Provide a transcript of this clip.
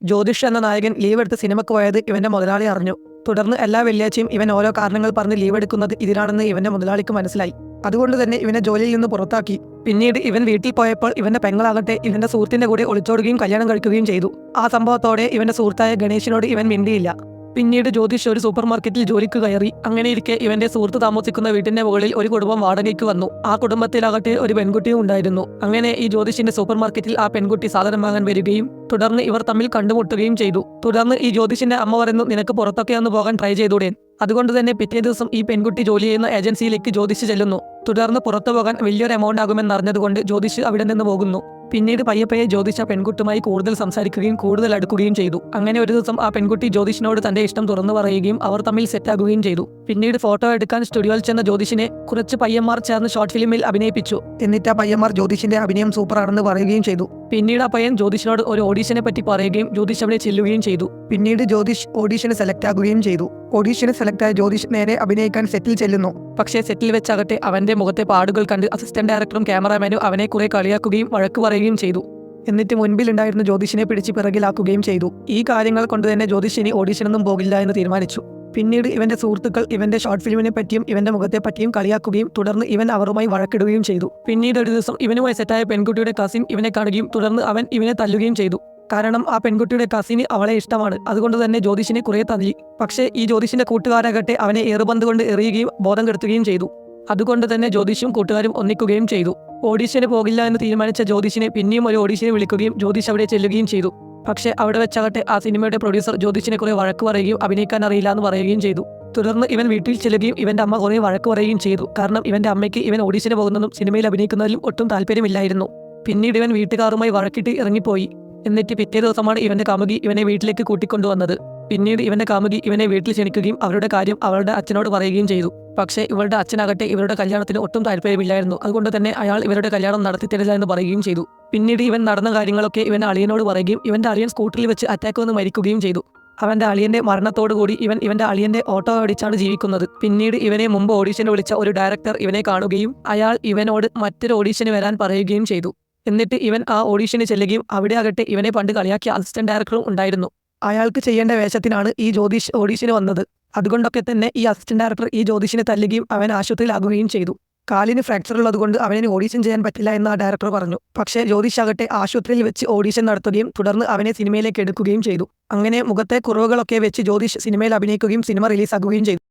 ജ്യോതിഷ് എന്ന നായകൻ ലീവ് എടുത്ത് സിനിമയ്ക്ക് പോയത് ഇവന്റെ മുതലാളി അറിഞ്ഞു. തുടർന്ന് എല്ലാ വെള്ളിയാഴ്ചയും ഇവൻ ഓരോ കാരണങ്ങൾ പറഞ്ഞ് ലീവ് എടുക്കുന്നത് ഇതിനാണെന്ന് ഇവന്റെ മുതലാളിക്ക് മനസ്സിലായി. അതുകൊണ്ട് തന്നെ ഇവനെ ജോലിയിൽ നിന്ന് പുറത്താക്കി. പിന്നീട് ഇവൻ വീട്ടിൽ പോയപ്പോൾ ഇവന്റെ പെങ്ങളാകട്ടെ ഇവന്റെ സുഹൃത്തിന്റെ കൂടെ ഒളിച്ചോടുകയും കല്യാണം കഴിക്കുകയും ചെയ്തു. ആ സംഭവത്തോടെ ഇവന്റെ സുഹൃത്തായ ഗണേശിനോട് ഇവൻ മിണ്ടിയില്ല. പിന്നീട് ജ്യോതിഷ് ഒരു സൂപ്പർ മാർക്കറ്റിൽ ജോലിക്ക് കയറി. അങ്ങനെയിരിക്കെ ഇവന്റെ സുഹൃത്ത് താമസിക്കുന്ന വീട്ടിന്റെ മുകളിൽ ഒരു കുടുംബം വാടകയ്ക്ക് വന്നു. ആ കുടുംബത്തിലാകട്ടെ ഒരു പെൺകുട്ടിയും ഉണ്ടായിരുന്നു. അങ്ങനെ ഈ ജ്യോതിഷിന്റെ സൂപ്പർ മാർക്കറ്റിൽ ആ പെൺകുട്ടി സാധനം വാങ്ങാൻ വരികയും തുടർന്ന് ഇവർ തമ്മിൽ കണ്ടുമുട്ടുകയും ചെയ്തു. തുടർന്ന് ഈ ജ്യോതിഷിന്റെ അമ്മ പറയുന്നു, നിനക്ക് പുറത്തൊക്കെ ഒന്ന് പോകാൻ ട്രൈ ചെയ്തൂടെ. അതുകൊണ്ട് തന്നെ പിറ്റേ ദിവസം ഈ പെൺകുട്ടി ജോലി ചെയ്യുന്ന ഏജൻസിയിലേക്ക് ജ്യോതിഷ് ചെല്ലുന്നു. തുടർന്ന് പുറത്തു പോകാൻ വലിയൊരു എമൗണ്ട് ആകുമെന്നറിഞ്ഞതുകൊണ്ട് ജ്യോതിഷ് അവിടെ നിന്ന് പോകുന്നു. പിന്നീട് പയ്യെ ജ്യോതിഷ് ആ പെൺകുട്ടിയുമായി കൂടുതൽ സംസാരിക്കുകയും കൂടുതൽ അടുക്കുകയും ചെയ്തു. അങ്ങനെ ഒരു ദിവസം ആ പെൺകുട്ടി ജ്യോതിഷിനോട് തന്റെ ഇഷ്ടം തുറന്നു പറയുകയും അവർ തമ്മിൽ സെറ്റാകുകയും ചെയ്തു. പിന്നീട് ഫോട്ടോ എടുക്കാൻ സ്റ്റുഡിയോയിൽ ചെന്ന ജ്യോതിഷിനെ കുറച്ച് പയ്യന്മാർ ചേർന്ന് ഷോർട്ട് ഫിലിമിൽ അഭിനയിപ്പിച്ചു. എന്നിട്ട് ആ പയ്യന്മാർ ജ്യോതിഷിന്റെ അഭിനയം സൂപ്പറാണെന്ന് പറയുകയും ചെയ്തു. പിന്നീട് ആ പയ്യൻ ജ്യോതിഷിനോട് ഒരു ഓഡീഷനെ പറ്റി പറയുകയും ജ്യോതിഷ് അവിടെ ചെല്ലുകയും ചെയ്തു. പിന്നീട് ജ്യോതിഷ് ഓഡീഷന് സെലക്ട് ആകുകയും ചെയ്തു. ഓഡീഷന് സെലക്ട് ആയ ജ്യോതിഷ് നേരെ അഭിനയിക്കാൻ സെറ്റിൽ ചെല്ലുന്നു. പക്ഷേ സെറ്റിൽ വെച്ചാകട്ടെ അവന്റെ മുഖത്തെ പാടുകൾ കണ്ട് അസിസ്റ്റന്റ് ഡയറക്ടറും ക്യാമറാമാനും അവനെ കുറെ കളിയാക്കുകയും വഴക്ക് പറയുകയും ചെയ്തു. എന്നിട്ട് മുൻപിലുണ്ടായിരുന്ന ജ്യോതിഷിനെ പിടിച്ച് പിറകിലാക്കുകയും ചെയ്തു. ഈ കാര്യങ്ങൾ കൊണ്ട് തന്നെ ജ്യോതിഷ് ഇനി ഓഡീഷനൊന്നും പോകില്ല എന്ന് തീരുമാനിച്ചു. പിന്നീട് ഇവന്റെ സുഹൃത്തുക്കൾ ഇവന്റെ ഷോർട്ട് ഫിലിമിനെ പറ്റിയും ഇവന്റെ മുഖത്തെ പറ്റിയും കളിയാക്കുകയും തുടർന്ന് ഇവൻ അവരുമായി വഴക്കിടുകയും ചെയ്തു. പിന്നീട് ഒരു ദിവസം ഇവനുമായി സെറ്റായ പെൺകുട്ടിയുടെ കസിൻ ഇവനെ കാണുകയും തുടർന്ന് അവൻ ഇവനെ തല്ലുകയും ചെയ്തു. കാരണം ആ പെൺകുട്ടിയുടെ കസിന് അവളെ ഇഷ്ടമാണ്. അതുകൊണ്ട് തന്നെ ജ്യോതിഷിനെ കുറെ തല്ലി. പക്ഷേ ഈ ജ്യോതിഷിന്റെ കൂട്ടുകാരാകട്ടെ അവനെ ഏറുപന്ത് കൊണ്ട് എറിയുകയും ബോധം കെടുത്തുകയും ചെയ്തു. അതുകൊണ്ട് തന്നെ ജ്യോതിഷും കൂട്ടുകാരും ഒന്നിക്കുകയും ചെയ്തു. ഓഡീഷന് പോകില്ല എന്ന് തീരുമാനിച്ച ജ്യോതിഷിനെ പിന്നെയും ഒരു ഓഡീഷനെ വിളിക്കുകയും ജ്യോതിഷ് അവിടെ ചെല്ലുകയും ചെയ്തു. പക്ഷേ അവിടെ വെച്ചാകട്ടെ ആ സിനിമയുടെ പ്രൊഡ്യൂസർ ജ്യോതിഷിനെ കുറെ വഴക്ക് പറയുകയും അഭിനയിക്കാൻ അറിയില്ല എന്ന് പറയുകയും ചെയ്തു. തുടർന്ന് ഇവൻ വീട്ടിൽ ചെല്ലുകയും ഇവന്റെ അമ്മ കുറെ വഴക്ക് പറയുകയും ചെയ്തു. കാരണം ഇവന്റെ അമ്മയ്ക്ക് ഇവൻ ഓഡീഷന് പോകുന്നതും സിനിമയിൽ അഭിനയിക്കുന്നതിലും ഒട്ടും താല്പര്യമില്ലായിരുന്നു. പിന്നീട് ഇവൻ വീട്ടുകാരുമായി വഴക്കിട്ട് ഇറങ്ങിപ്പോയി. എന്നിട്ട് പിറ്റേ ദിവസമാണ് ഇവന്റെ കാമുകി ഇവനെ വീട്ടിലേക്ക് കൂട്ടിക്കൊണ്ടുവന്നത്. പിന്നീട് ഇവന്റെ കാമുകി ഇവനെ വീട്ടിൽ ക്ഷണിക്കുകയും അവരുടെ കാര്യം അവളുടെ അച്ഛനോട് പറയുകയും ചെയ്തു. പക്ഷേ ഇവളുടെ അച്ഛനാകട്ടെ ഇവരുടെ കല്യാണത്തിന് ഒട്ടും താല്പര്യമില്ലായിരുന്നു. അതുകൊണ്ട് തന്നെ അയാൾ ഇവരുടെ കല്യാണം നടത്തിത്തരില്ല എന്ന് പറയുകയും ചെയ്തു. പിന്നീട് ഇവൻ നടന്ന കാര്യങ്ങളൊക്കെ ഇവന്റെ അളിയനോട് പറയുകയും ഇവന്റെ അളിയൻ സ്കൂട്ടറിൽ വെച്ച് അറ്റാക്ക് വന്ന് മരിക്കുകയും ചെയ്തു. അവന്റെ അളിയന്റെ മരണത്തോടുകൂടി ഇവന്റെ അളിയന്റെ ഓട്ടോ ഓടിച്ചാണ് ജീവിക്കുന്നത്. പിന്നീട് ഇവനെ മുമ്പ് ഓഡീഷന് വിളിച്ച ഒരു ഡയറക്ടർ ഇവനെ കാണുകയും അയാൾ ഇവനോട് മറ്റൊരു ഓഡീഷന് വരാൻ പറയുകയും ചെയ്തു. എന്നിട്ട് ഇവൻ ആ ഓഡീഷന് ചെല്ലുകയും അവിടെ ആകട്ടെ ഇവനെ പണ്ട് കളിയാക്കിയ അസിസ്റ്റന്റ് ഡയറക്ടറും ഉണ്ടായിരുന്നു. അയാൾക്ക് ചെയ്യേണ്ട വേഷത്തിനാണ് ഈ ജ്യോതിഷ് ഓഡീഷന് വന്നത്. അതുകൊണ്ടൊക്കെ തന്നെ ഈ അസിസ്റ്റന്റ് ഡയറക്ടർ ഈ ജ്യോതിഷിനെ തല്ലുകയും അവൻ ആശുപത്രിയിലാകുകയും ചെയ്തു. കാലിന് ഫ്രാക്ചർ ഉള്ളതുകൊണ്ട് അവന് ഓഡീഷൻ ചെയ്യാൻ പറ്റില്ല എന്ന് ആ ഡയറക്ടർ പറഞ്ഞു. പക്ഷേ ജ്യോതിഷ് ആകട്ടെ ആശുപത്രിയിൽ വെച്ച് ഓഡീഷൻ നടത്തുകയും തുടർന്ന് അവനെ സിനിമയിലേക്ക് എടുക്കുകയും ചെയ്തു. അങ്ങനെ മുഖത്തെ കുറവുകളൊക്കെ വെച്ച് ജ്യോതിഷ് സിനിമയിൽ അഭിനയിക്കുകയും സിനിമ റിലീസാക്കുകയും ചെയ്തു.